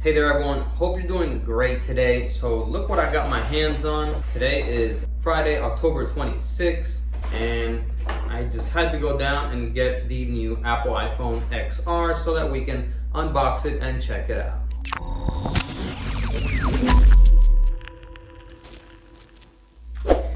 Hey there everyone, hope you're doing great today. So look what I got my hands on. Today is Friday, October 26th, and I just had to go down and get the new Apple iPhone XR so that we can unbox it and check it out.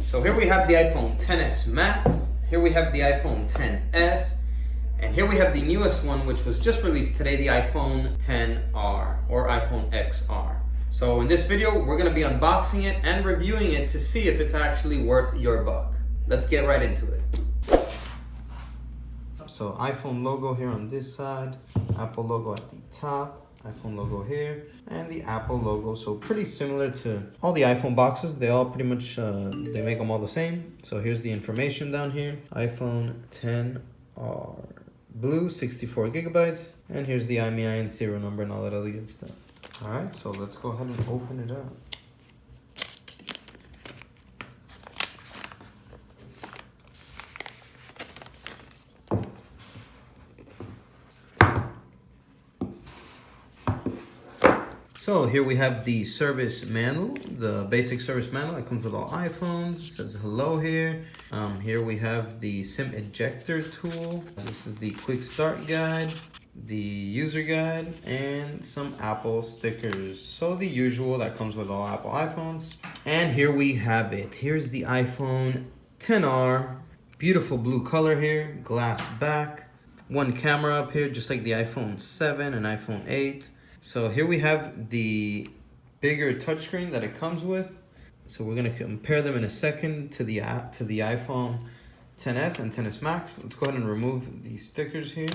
So here we have the iPhone XS Max, here we have the iPhone XS, and here we have the newest one, which was just released today, the iPhone XR or iPhone XR. So in this video, we're gonna be unboxing it and reviewing it to see if it's actually worth your buck. Let's get right into it. So iPhone logo here on this side, Apple logo at the top, iPhone logo here, and the Apple logo. So pretty similar to all the iPhone boxes. They all pretty much, they make them all the same. So here's the information down here. iPhone XR. Blue, 64 gigabytes, and here's the IMEI and serial number and all that other good stuff. All right, so let's go ahead and open it up. So here we have the service manual, the basic service manual that comes with all iPhones. It says hello here. Here we have the SIM ejector tool. This is the quick start guide, the user guide, and some Apple stickers. So the usual that comes with all Apple iPhones. And here we have it. Here's the iPhone XR. Beautiful blue color here, glass back. One camera up here, just like the iPhone 7 and iPhone 8. So here we have the bigger touchscreen that it comes with. So we're gonna compare them in a second to the iPhone XS and XS Max. Let's go ahead and remove these stickers here.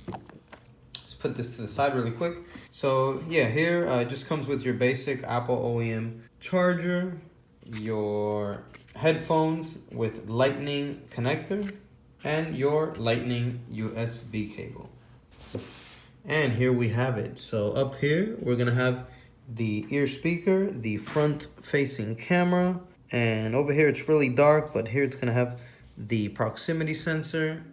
Let's put this to the side really quick. So yeah, here it just comes with your basic Apple OEM charger, your headphones with Lightning connector, and your Lightning USB cable. And here we have it. So up here, we're gonna have the ear speaker, the front facing camera, and over here it's really dark, but here it's gonna have the proximity sensor.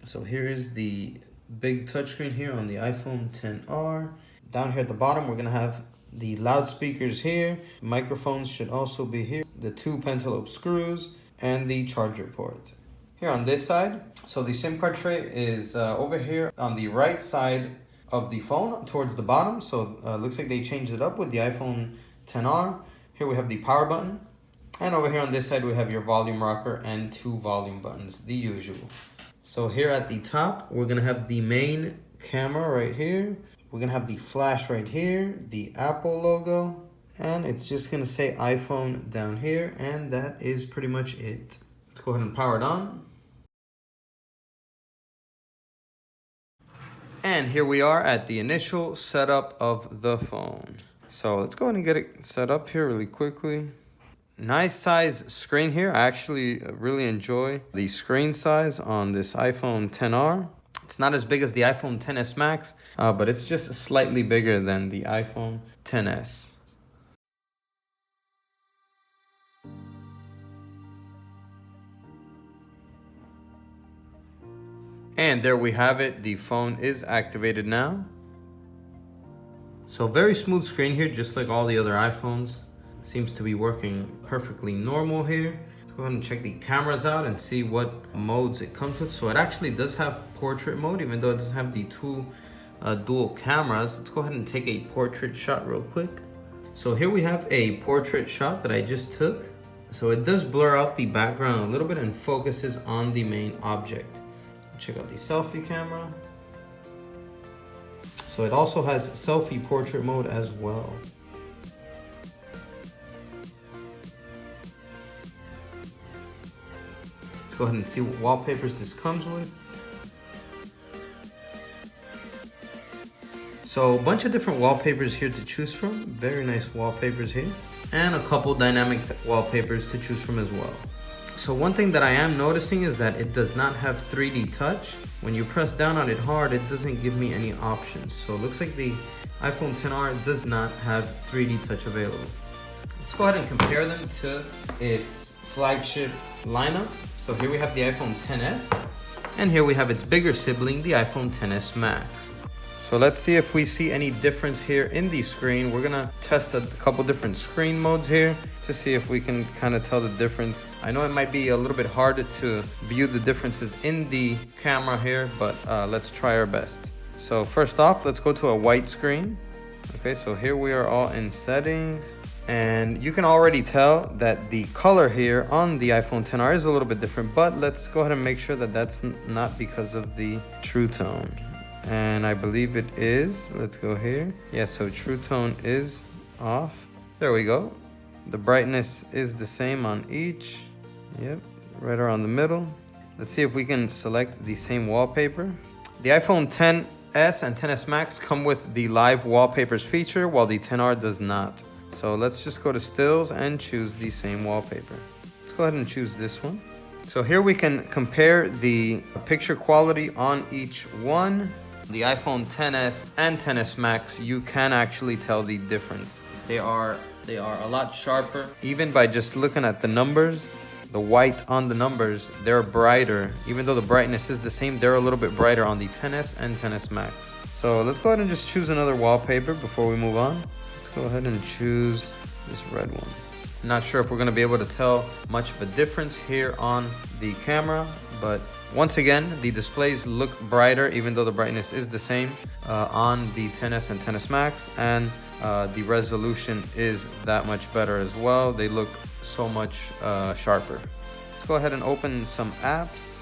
So here is the big touchscreen here on the iPhone XR. Down here at the bottom, we're gonna have the loudspeakers here. Microphones should also be here. The two pentalobe screws and the charger port. Here on this side, so the SIM card tray is over here on the right side of the phone towards the bottom. So looks like they changed it up with the iPhone XR. Here we have the power button, and over here on this side we have your volume rocker and two volume buttons, the usual. So here at the top we're gonna have the main camera right here. We're gonna have the flash right here, the Apple logo, and it's just gonna say iPhone down here, and that is pretty much it. Let's go ahead and power it on. And here we are at the initial setup of the phone. So let's go ahead and get it set up here really quickly. Nice size screen here. I actually really enjoy the screen size on this iPhone XR. It's not as big as the iPhone XS Max, but it's just slightly bigger than the iPhone XS. And there we have it. The phone is activated now. So very smooth screen here, just like all the other iPhones. Seems to be working perfectly normal here. Let's go ahead and check the cameras out and see what modes it comes with. So it actually does have portrait mode, even though it doesn't have the two dual cameras. Let's go ahead and take a portrait shot real quick. So here we have a portrait shot that I just took. So it does blur out the background a little bit and focuses on the main object. Check out the selfie camera. So it also has selfie portrait mode as well. Let's go ahead and see what wallpapers this comes with. So a bunch of different wallpapers here to choose from. Very nice wallpapers here. And a couple dynamic wallpapers to choose from as well. So one thing that I am noticing is that it does not have 3D touch. When you press down on it hard, it doesn't give me any options. So it looks like the iPhone XR does not have 3D touch available. Let's go ahead and compare them to its flagship lineup. So here we have the iPhone XS, and here we have its bigger sibling, the iPhone XS Max. So let's see if we see any difference here in the screen. We're gonna test a couple different screen modes here to see if we can kind of tell the difference. I know it might be a little bit harder to view the differences in the camera here, but let's try our best. So first off, let's go to a white screen. Okay, so here we are all in settings. And you can already tell that the color here on the iPhone XR is a little bit different, but let's go ahead and make sure that that's not because of the True Tone. And I believe it is. Let's go here. Yeah, so True Tone is off. There we go. The brightness is the same on each. Yep, right around the middle. Let's see if we can select the same wallpaper. The iPhone XS and XS Max come with the live wallpapers feature, while the XR does not. So let's just go to stills and choose the same wallpaper. Let's go ahead and choose this one. So here we can compare the picture quality on each one. The iPhone XS and XS Max, you can actually tell the difference. They are a lot sharper. Even by just looking at the numbers, the white on the numbers, they're brighter. Even though the brightness is the same, they're a little bit brighter on the XS and XS Max. So let's go ahead and just choose another wallpaper before we move on. Let's go ahead and choose this red one. Not sure if we're gonna be able to tell much of a difference here on the camera, but once again, the displays look brighter even though the brightness is the same on the XS and XS Max, and the resolution is that much better as well. They look so much sharper. Let's go ahead and open some apps.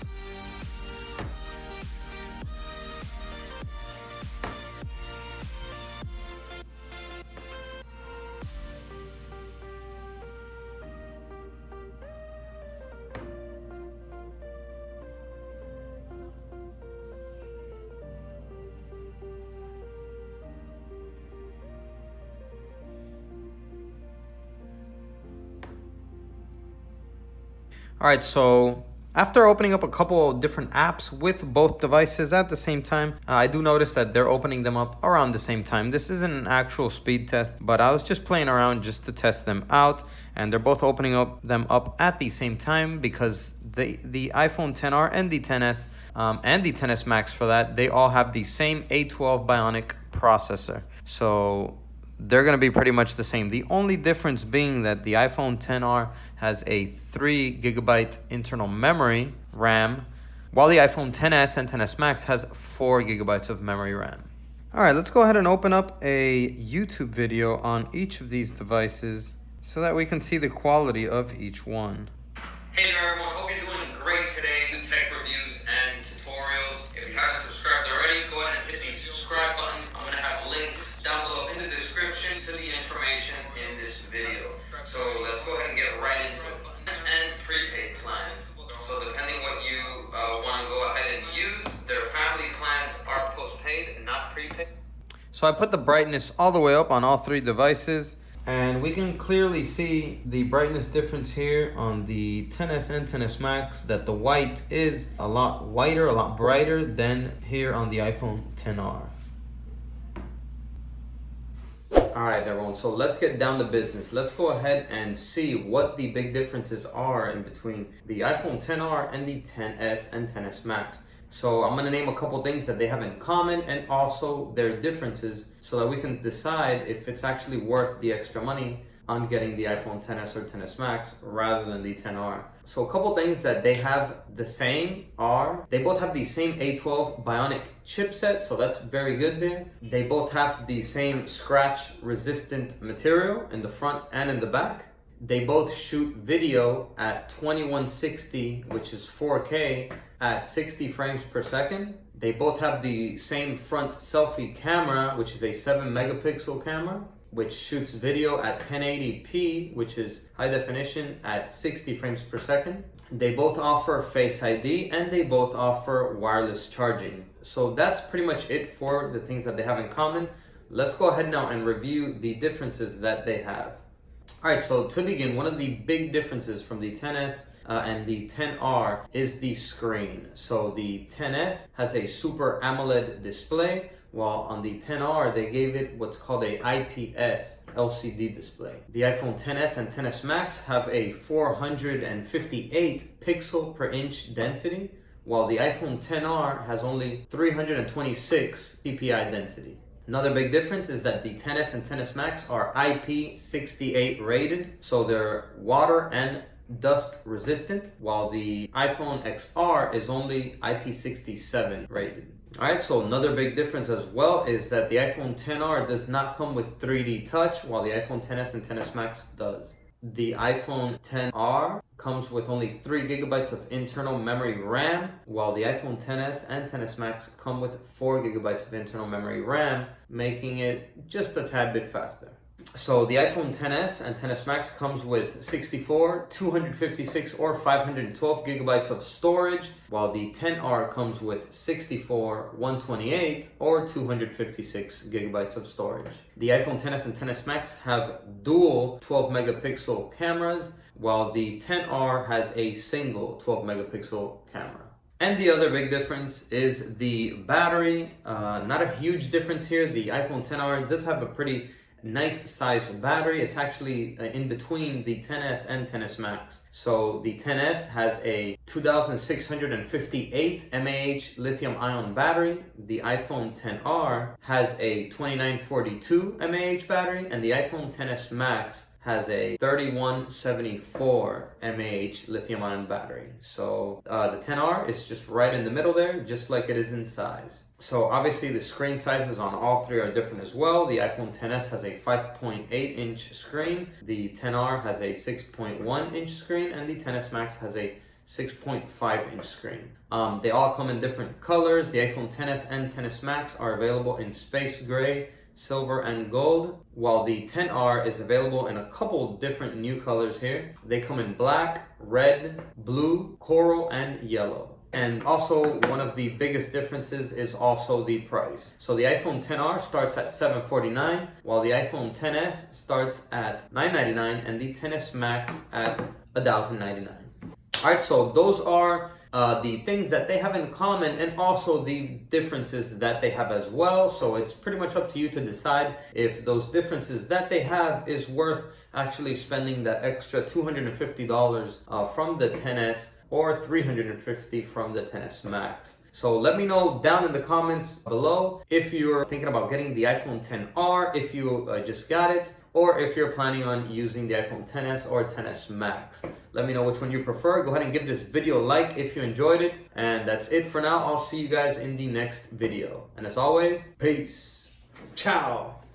All right, so after opening up a couple of different apps with both devices at the same time, I do notice that they're opening them up around the same time. This isn't an actual speed test, but I was just playing around just to test them out, and they're both opening them up at the same time because the iPhone XR and the XS and the XS Max for that, they all have the same A12 Bionic processor. So they're going to be pretty much the same. The only difference being that the iPhone XR has a 3 GB internal memory RAM, while the iPhone XS and XS Max has 4 GB of memory RAM. All right, let's go ahead and open up a YouTube video on each of these devices so that we can see the quality of each one. Hey there everyone, hope you're doing great today. New tech reviews and tutorials. If you haven't subscribed already, go ahead and hit the subscribe button. I'm going to have links down below in the description to the information in this video. So let's go ahead and get right into it. And prepaid plans. So depending what you want to go ahead and use, their family plans are postpaid, not prepaid. So I put the brightness all the way up on all three devices, and we can clearly see the brightness difference here on the XS and XS Max, that the white is a lot whiter, a lot brighter than here on the iPhone XR. All right, everyone, so let's get down to business. Let's go ahead and see what the big differences are in between the iPhone XR and the XS and XS Max. So I'm going to name a couple things that they have in common and also their differences so that we can decide if it's actually worth the extra money on getting the iPhone XS or XS Max rather than the XR. So a couple things that they have the same are, they both have the same A12 Bionic chipset, so that's very good there. They both have the same scratch resistant material in the front and in the back. They both shoot video at 2160, which is 4K, at 60 frames per second. They both have the same front selfie camera, which is a 7 megapixel camera, which shoots video at 1080p, which is high definition at 60 frames per second. They both offer Face ID and they both offer wireless charging. So that's pretty much it for the things that they have in common. Let's go ahead now and review the differences that they have. All right, so to begin, one of the big differences from the XS and the XR is the screen. So the XS has a Super AMOLED display, while on the XR they gave it what's called a IPS LCD display. The iPhone XS and XS Max have a 458 pixel per inch density, while the iPhone XR has only 326 PPI density. Another big difference is that the XS and XS Max are IP68 rated, so they're water and dust resistant, while the iPhone XR is only IP67 rated. Alright, so another big difference as well is that the iPhone XR does not come with 3D touch, while the iPhone XS and XS Max does. The iPhone XR comes with only 3 gigabytes of internal memory RAM, while the iPhone XS and XS Max come with 4 gigabytes of internal memory RAM, making it just a tad bit faster. So the iPhone XS and XS Max comes with 64, 256, or 512 gigabytes of storage, while the XR comes with 64, 128, or 256 gigabytes of storage. The iPhone XS and XS Max have dual 12 megapixel cameras, while the XR has a single 12 megapixel camera. And the other big difference is the battery. Not a huge difference here. The iPhone XR does have a pretty nice size battery. It's actually in between the XS and XS Max. So the XS has a 2658 mAh lithium ion battery. The iPhone XR has a 2942 mAh battery, and the iPhone XS Max has a 3174 mAh lithium ion battery. So the XR is just right in the middle there, just like it is in size. So obviously the screen sizes on all three are different as well. The iPhone XS has a 5.8 inch screen, the XR has a 6.1 inch screen, and the XS Max has a 6.5 inch screen. They all come in different colors. The iPhone XS and XS Max are available in space gray, silver, and gold, while the XR is available in a couple different new colors here. They come in black, red, blue, coral, and yellow. And also, one of the biggest differences is also the price. So the iPhone XR starts at $749, while the iPhone XS starts at $999, and the XS Max at $1,099. Alright, so those are the things that they have in common, and also the differences that they have as well. So it's pretty much up to you to decide if those differences that they have is worth actually spending that extra $250 from the XS or $350 from the XS Max. So let me know down in the comments below if you're thinking about getting the iPhone XR, if you just got it, or if you're planning on using the iPhone XS or XS Max. Let me know which one you prefer. Go ahead and give this video a like if you enjoyed it. And that's it for now. I'll see you guys in the next video. And as always, peace. Ciao.